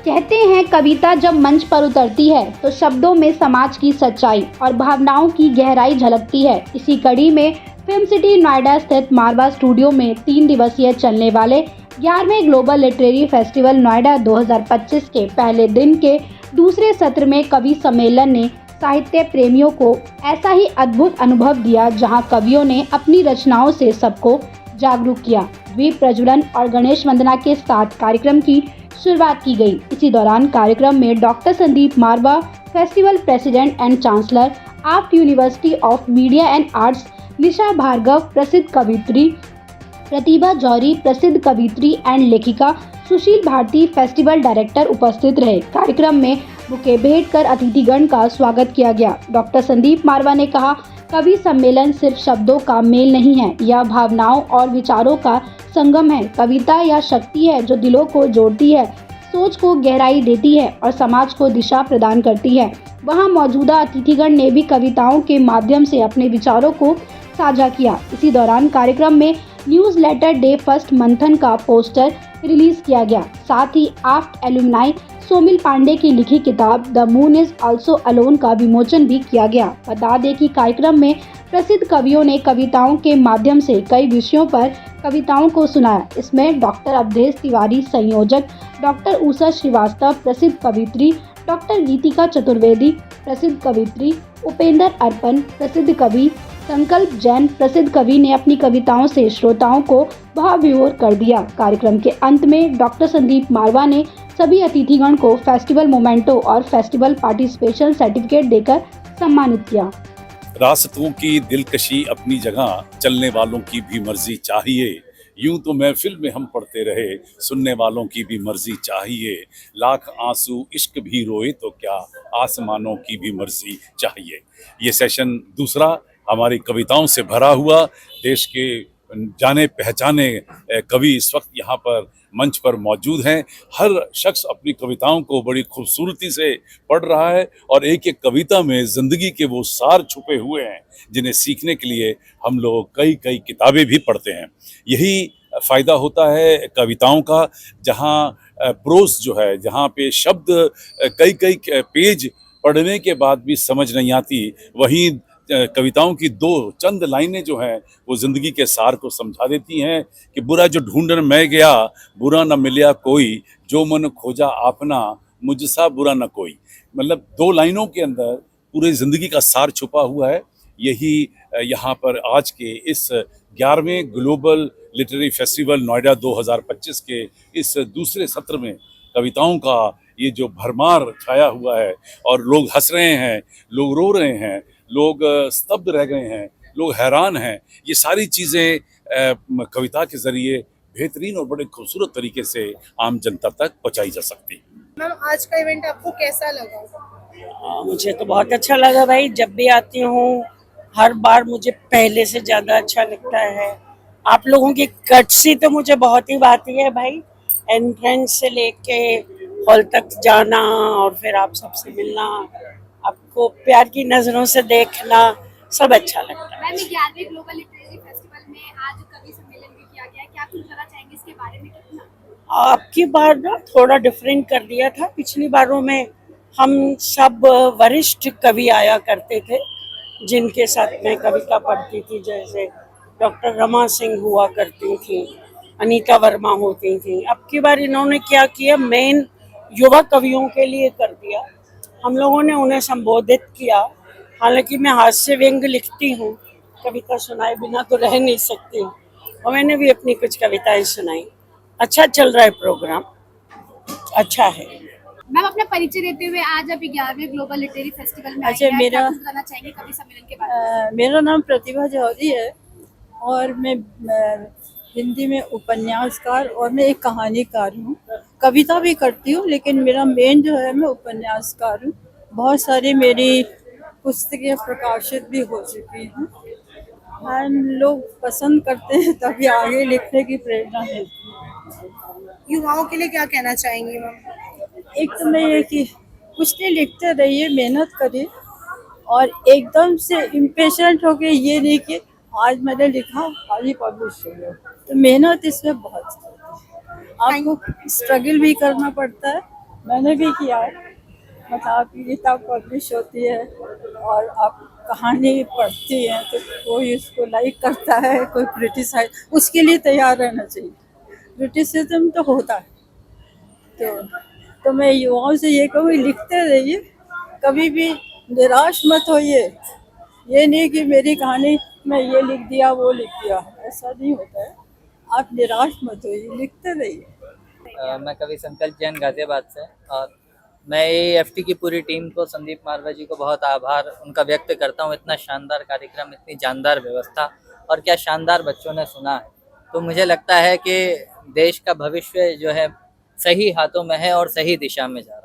कहते हैं कविता जब मंच पर उतरती है तो शब्दों में समाज की सच्चाई और भावनाओं की गहराई झलकती है। इसी कड़ी में फिल्म सिटी नोएडा स्थित मारवा स्टूडियो में 3 दिवसीय चलने वाले 11वें ग्लोबल लिटरेरी फेस्टिवल नोएडा 2025 के पहले दिन के दूसरे सत्र में कवि सम्मेलन ने साहित्य प्रेमियों को ऐसा ही अद्भुत अनुभव दिया, जहां कवियों ने अपनी रचनाओं से सबको जागरूक किया। दीप प्रज्वलन और गणेश वंदना के साथ कार्यक्रम की शुरुआत की गई। इसी दौरान कार्यक्रम में doctor Sandeep Marwah, festival president and chancellor, art university of media and arts Nisha Bhargav, प्रसिद्ध कवित्री प्रतिभा जौहरी, प्रसिद्ध कवित्री एंड लेखिका सुशील भारती, फेस्टिवल डायरेक्टर उपस्थित रहे। कार्यक्रम में बुके भेंट कर अतिथिगण का स्वागत किया गया। डॉक्टर संदीप मारवा ने कहा, कवि सम्मेलन सिर्फ शब्दों का मेल नहीं है, यह भावनाओं और विचारों का संगम है। कविता या शक्ति है जो दिलों को जोड़ती है, सोच को गहराई देती है और समाज को दिशा प्रदान करती है। वहां मौजूदा अतिथिगण ने भी कविताओं के माध्यम से अपने विचारों को साझा किया। इसी दौरान कार्यक्रम में न्यूज़ लेटर डे फर्स्ट मंथन का पोस्टर रिलीज किया गया। साथ ही आफ्ट एलुमनाई सोमिल पांडे की लिखी किताब the moon is also alone का विमोचन भी किया गया। बता दें कि कार्यक्रम में प्रसिद्ध कवियों ने कविताओं के माध्यम से कई विषयों पर कविताओं को सुनाया। इसमें डॉक्टर अवधेश तिवारी संयोजक, डॉक्टर उषा श्रीवास्तव प्रसिद्ध कवित्री, डॉक्टर गीतिका चतुर्वेदी प्रसिद्ध कवित्री, उपेंद्र अर्पण प्रसिद्ध कवि, संकल्प जैन प्रसिद्ध कवि ने अपनी कविताओं से श्रोताओं को भावविभोर कर दिया। कार्यक्रम के अंत में डॉक्टर संदीप मारवा ने सभी अतिथिगण को फेस्टिवल मोमेंटो और फेस्टिवल पार्टिसिपेशन सर्टिफिकेट देकर सम्मानित किया। रास्तों की दिलकशी अपनी जगह, चलने वालों की भी मर्जी चाहिए। यूं तो महफिल में हम पढ़ते रहे, सुनने वालों की भी मर्जी चाहिए। लाख आंसू इश्क भी रोए तो क्या, आसमानों की भी मर्जी चाहिए। ये सेशन दूसरा हमारी कविताओं से भरा हुआ, देश के जाने पहचाने कवि इस वक्त यहाँ पर मंच पर मौजूद हैं। हर शख्स अपनी कविताओं को बड़ी खूबसूरती से पढ़ रहा है और एक एक कविता में ज़िंदगी के वो सार छुपे हुए हैं जिन्हें सीखने के लिए हम लोग कई कई किताबें भी पढ़ते हैं। यही फ़ायदा होता है कविताओं का, जहाँ प्रोस जो है, जहाँ पे शब्द कई कई पेज पढ़ने के बाद भी समझ नहीं आती, वहीं कविताओं की दो चंद लाइनें जो हैं वो ज़िंदगी के सार को समझा देती हैं कि बुरा जो ढूंढन मैं गया, बुरा न मिलया कोई, जो मन खोजा आपना, मुझसा बुरा न कोई। मतलब दो लाइनों के अंदर पूरे ज़िंदगी का सार छुपा हुआ है। यही यहाँ पर आज के इस 11वें ग्लोबल लिटरेरी फेस्टिवल नोएडा 2025 के इस दूसरे सत्र में कविताओं का ये जो भरमार छाया हुआ है और लोग हंस रहे हैं, लोग रो रहे हैं, लोग स्तब्ध रह गए हैं, लोग हैरान हैं। ये सारी चीज़ें कविता के ज़रिए बेहतरीन और बड़े खूबसूरत तरीके से आम जनता तक पहुंचाई जा सकती है। मैम, आज का इवेंट आपको कैसा लगा? मुझे तो बहुत अच्छा लगा भाई। जब भी आती हूँ हर बार मुझे पहले से ज़्यादा अच्छा लगता है। आप लोगों की कटसी तो मुझे बहुत ही भाती है भाई। एंट्रेंस से लेके हॉल तक जाना और फिर आप सबसे मिलना, आपको प्यार की नज़रों से देखना, सब अच्छा लगता है। मैम, 11वें ग्लोबल लिटरेरी फेस्टिवल में आज कवि सम्मेलन भी किया गया है, क्या कुछ कहना चाहेंगे इसके बारे में? कितना आपकी बार ना थोड़ा डिफरेंट कर दिया था। पिछली बारों में हम सब वरिष्ठ कवि आया करते थे जिनके साथ मैं कविता पढ़ती थी, जैसे डॉक्टर रमा सिंह हुआ करती थी, अनीता वर्मा होती थी। अब की बार इन्होंने क्या किया, मेन युवा कवियों के लिए कर दिया। हम लोगों ने उन्हें संबोधित किया। हालांकि मैं हास्य व्यंग लिखती हूँ, कविता सुनाए बिना तो रह नहीं सकती, और मैंने भी अपनी कुछ कविताएं सुनाई। अच्छा चल रहा है प्रोग्राम, अच्छा है। मैम, अपना परिचय देते हुए आज अभी 11वें ग्लोबल लिटरेरी फेस्टिवल में अच्छा, आई हैं, मेरा क्या कुछ कहना चाहेंगे कवि सम्मेलन के बारे में? मेरा नाम प्रतिभा जौहरी है और मैं हिंदी में उपन्यासकार और मैं एक कहानीकार हूँ। कविता भी करती हूँ, लेकिन मेरा मेन जो है मैं उपन्यासकार हूँ। बहुत सारी मेरी पुस्तकें प्रकाशित भी हो चुकी हैं और लोग पसंद करते हैं, तभी आगे लिखने की प्रेरणा मिलती है। युवाओं के लिए क्या कहना चाहेंगी मैम? एक तो मैं ये कि कुछ नहीं, लिखते रहिए, मेहनत करिए और एकदम से इम्पेशेंट होके ये नहीं कि आज मैंने लिखा आज ही पब्लिश हो गया। तो मेहनत इसमें बहुत है, आपको स्ट्रगल भी करना पड़ता है मैंने भी किया है। मतलब आपकी किताब पब्लिश होती है और आप कहानी पढ़ती हैं तो कोई उसको लाइक करता है, कोई क्रिटिसाइज, उसके लिए तैयार रहना चाहिए। क्रिटिसिज्म तो होता है। तो मैं युवाओं से ये कहूँ, लिखते रहिए, कभी भी निराश मत होइए। ये नहीं कि मेरी कहानी मैं ये लिख दिया वो लिख दिया, ऐसा नहीं होता है। आप निराश मत होइए, लिखते रहिए। मैं कवि संकल्प जैन गाजियाबाद से, और मैं AFT की पूरी टीम को, संदीप मारवा जी को बहुत आभार उनका व्यक्त करता हूँ। इतना शानदार कार्यक्रम, इतनी जानदार व्यवस्था, और क्या शानदार बच्चों ने सुना है। तो मुझे लगता है कि देश का भविष्य जो है सही हाथों में है और सही दिशा में जा रहा है।